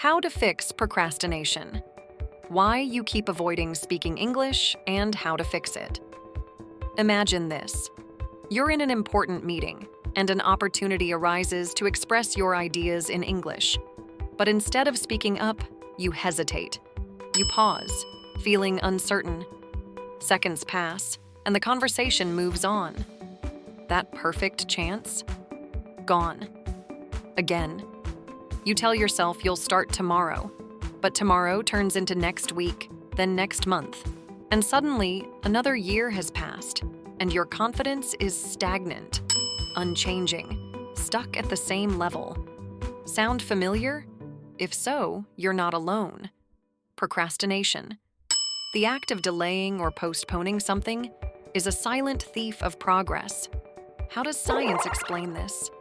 How to fix procrastination. Why you keep avoiding speaking English and how to fix it. Imagine this. You're in an important meeting, and an opportunity arises to express your ideas in English. But instead of speaking up, you hesitate. You pause, feeling uncertain. Seconds pass, and the conversation moves on. That perfect chance? Gone. Again. You tell yourself you'll start tomorrow, but tomorrow turns into next week, then next month, and suddenly another year has passed, and your confidence is stagnant, unchanging, stuck at the same level. Sound familiar? If so, you're not alone. Procrastination. The act of delaying or postponing something is a silent thief of progress. How does science explain this?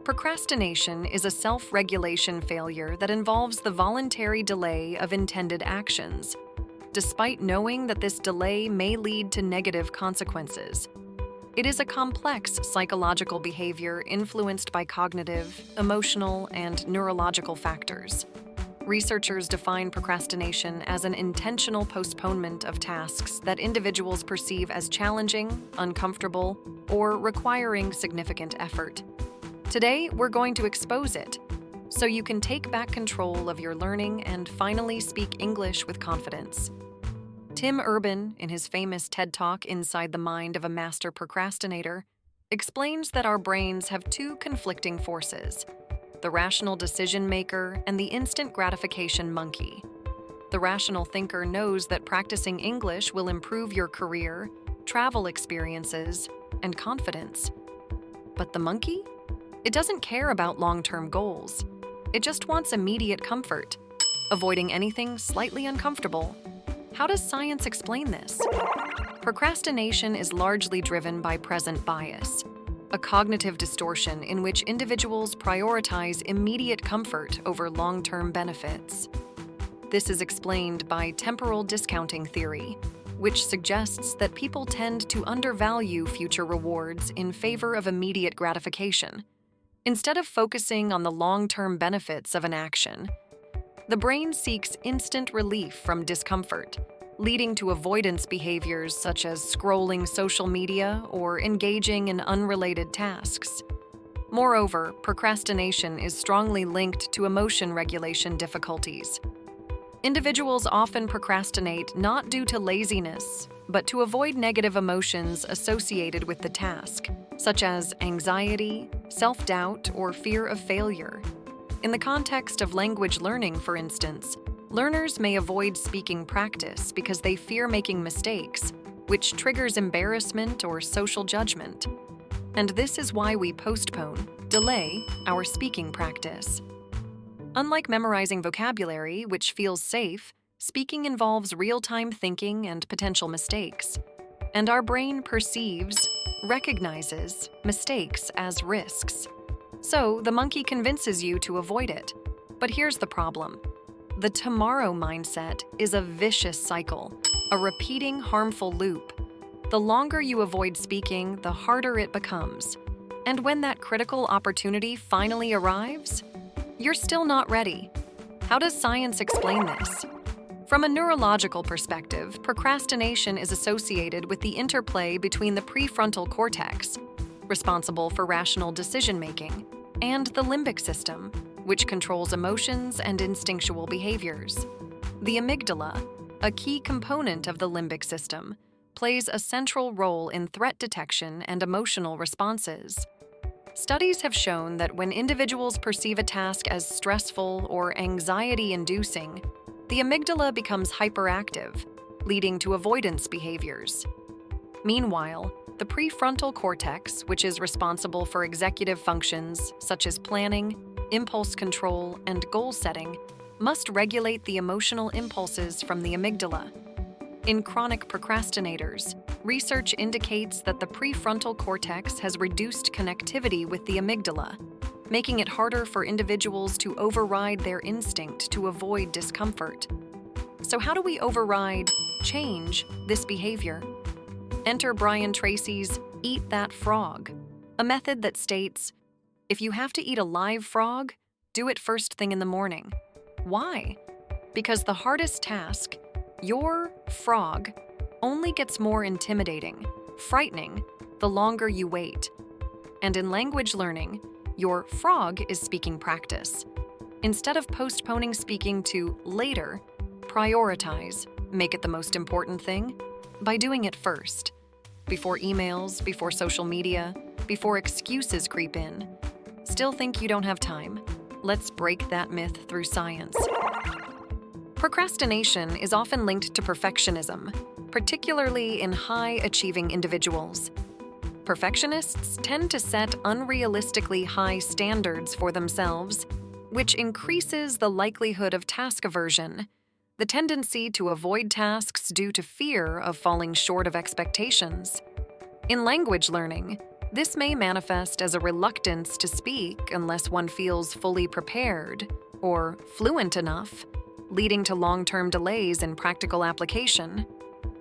Procrastination is a self-regulation failure that involves the voluntary delay of intended actions, despite knowing that this delay may lead to negative consequences. It is a complex psychological behavior influenced by cognitive, emotional, and neurological factors. Researchers define procrastination as an intentional postponement of tasks that individuals perceive as challenging, uncomfortable, or requiring significant effort. Today, we're going to expose it, so you can take back control of your learning and finally speak English with confidence. Tim Urban, in his famous TED Talk Inside the Mind of a Master Procrastinator, explains that our brains have two conflicting forces: the rational decision maker and the instant gratification monkey. The rational thinker knows that practicing English will improve your career, travel experiences, and confidence. But the monkey? It doesn't care about long-term goals. It just wants immediate comfort, avoiding anything slightly uncomfortable. How does science explain this? Procrastination is largely driven by present bias, a cognitive distortion in which individuals prioritize immediate comfort over long-term benefits. This is explained by temporal discounting theory, which suggests that people tend to undervalue future rewards in favor of immediate gratification. Instead of focusing on the long-term benefits of an action, the brain seeks instant relief from discomfort, leading to avoidance behaviors such as scrolling social media or engaging in unrelated tasks. Moreover, procrastination is strongly linked to emotion regulation difficulties. Individuals often procrastinate not due to laziness, but to avoid negative emotions associated with the task, such as anxiety, self-doubt, or fear of failure. In the context of language learning, for instance, learners may avoid speaking practice because they fear making mistakes, which triggers embarrassment or social judgment. And this is why we postpone, delay, our speaking practice. Unlike memorizing vocabulary, which feels safe, speaking involves real-time thinking and potential mistakes. And our brain recognizes mistakes as risks. So the monkey convinces you to avoid it. But here's the problem. The tomorrow mindset is a vicious cycle, a repeating harmful loop. The longer you avoid speaking, the harder it becomes. And when that critical opportunity finally arrives, you're still not ready. How does science explain this? From a neurological perspective, procrastination is associated with the interplay between the prefrontal cortex, responsible for rational decision-making, and the limbic system, which controls emotions and instinctual behaviors. The amygdala, a key component of the limbic system, plays a central role in threat detection and emotional responses. Studies have shown that when individuals perceive a task as stressful or anxiety-inducing, the amygdala becomes hyperactive, leading to avoidance behaviors. Meanwhile, the prefrontal cortex, which is responsible for executive functions such as planning, impulse control, and goal setting, must regulate the emotional impulses from the amygdala. In chronic procrastinators, research indicates that the prefrontal cortex has reduced connectivity with the amygdala, making it harder for individuals to override their instinct to avoid discomfort. So how do we change this behavior? Enter Brian Tracy's Eat That Frog, a method that states, if you have to eat a live frog, do it first thing in the morning. Why? Because the hardest task, your frog, only gets more intimidating, frightening, the longer you wait. And in language learning, your frog is speaking practice. Instead of postponing speaking to later, prioritize, make it the most important thing, by doing it first. Before emails, before social media, before excuses creep in. Still think you don't have time? Let's break that myth through science. Procrastination is often linked to perfectionism, particularly in high-achieving individuals. Perfectionists tend to set unrealistically high standards for themselves, which increases the likelihood of task aversion, the tendency to avoid tasks due to fear of falling short of expectations. In language learning, this may manifest as a reluctance to speak unless one feels fully prepared or fluent enough, leading to long-term delays in practical application.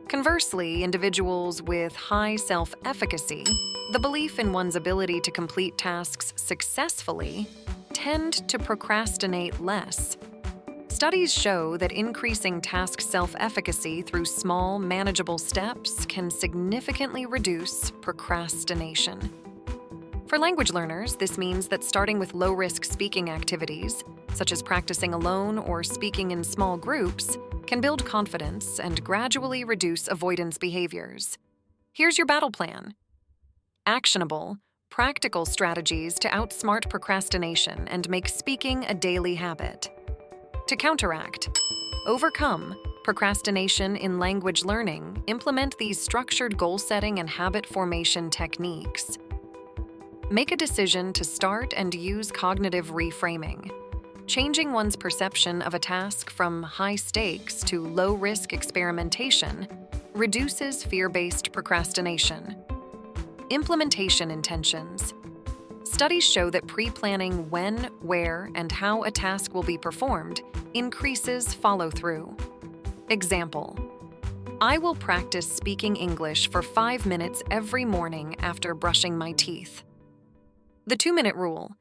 Conversely, individuals with high self-efficacy, the belief in one's ability to complete tasks successfully, tend to procrastinate less. Studies show that increasing task self-efficacy through small, manageable steps can significantly reduce procrastination. For language learners, this means that starting with low-risk speaking activities, such as practicing alone or speaking in small groups, can build confidence and gradually reduce avoidance behaviors. Here's your battle plan. Actionable, practical strategies to outsmart procrastination and make speaking a daily habit. To counteract, overcome procrastination in language learning, implement these structured goal-setting and habit formation techniques. Make a decision to start and use cognitive reframing. Changing one's perception of a task from high stakes to low-risk experimentation reduces fear-based procrastination. Implementation intentions. Studies show that pre-planning when, where, and how a task will be performed increases follow-through. Example: I will practice speaking English for 5 minutes every morning after brushing my teeth. The 2-minute rule.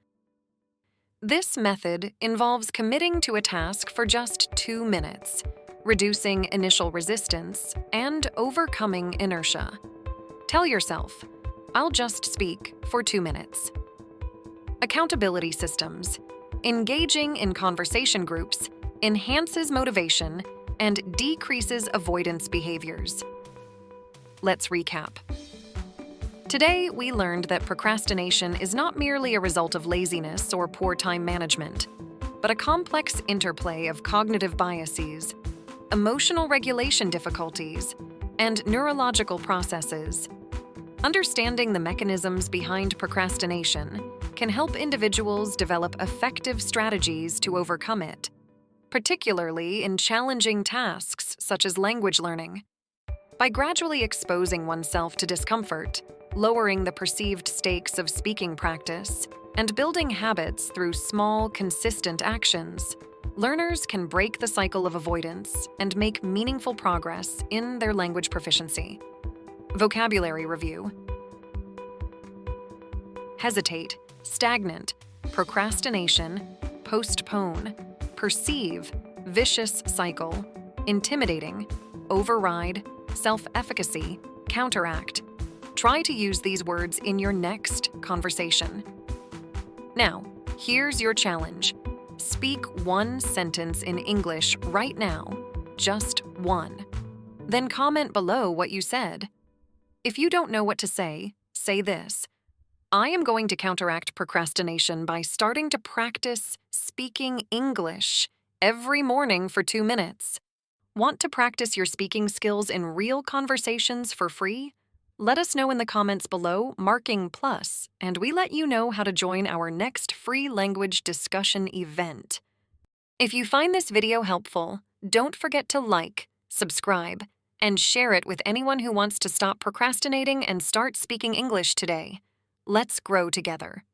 This method involves committing to a task for just 2 minutes, reducing initial resistance, and overcoming inertia. Tell yourself, I'll just speak for 2 minutes. Accountability systems. Engaging in conversation groups enhances motivation and decreases avoidance behaviors. Let's recap. Today, we learned that procrastination is not merely a result of laziness or poor time management, but a complex interplay of cognitive biases, emotional regulation difficulties, and neurological processes. Understanding the mechanisms behind procrastination can help individuals develop effective strategies to overcome it, particularly in challenging tasks such as language learning. By gradually exposing oneself to discomfort, lowering the perceived stakes of speaking practice, and building habits through small, consistent actions, learners can break the cycle of avoidance and make meaningful progress in their language proficiency. Vocabulary review. Hesitate, stagnant, procrastination, postpone, perceive, vicious cycle, intimidating, override, self-efficacy, counteract. Try to use these words in your next conversation. Now, here's your challenge. Speak 1 sentence in English right now, just 1. Then comment below what you said. If you don't know what to say this. I am going to counteract procrastination by starting to practice speaking English every morning for 2 minutes. Want to practice your speaking skills in real conversations for free? Let us know in the comments below, marking plus, and we let you know how to join our next free language discussion event. If you find this video helpful, don't forget to like, subscribe, and share it with anyone who wants to stop procrastinating and start speaking English today. Let's grow together.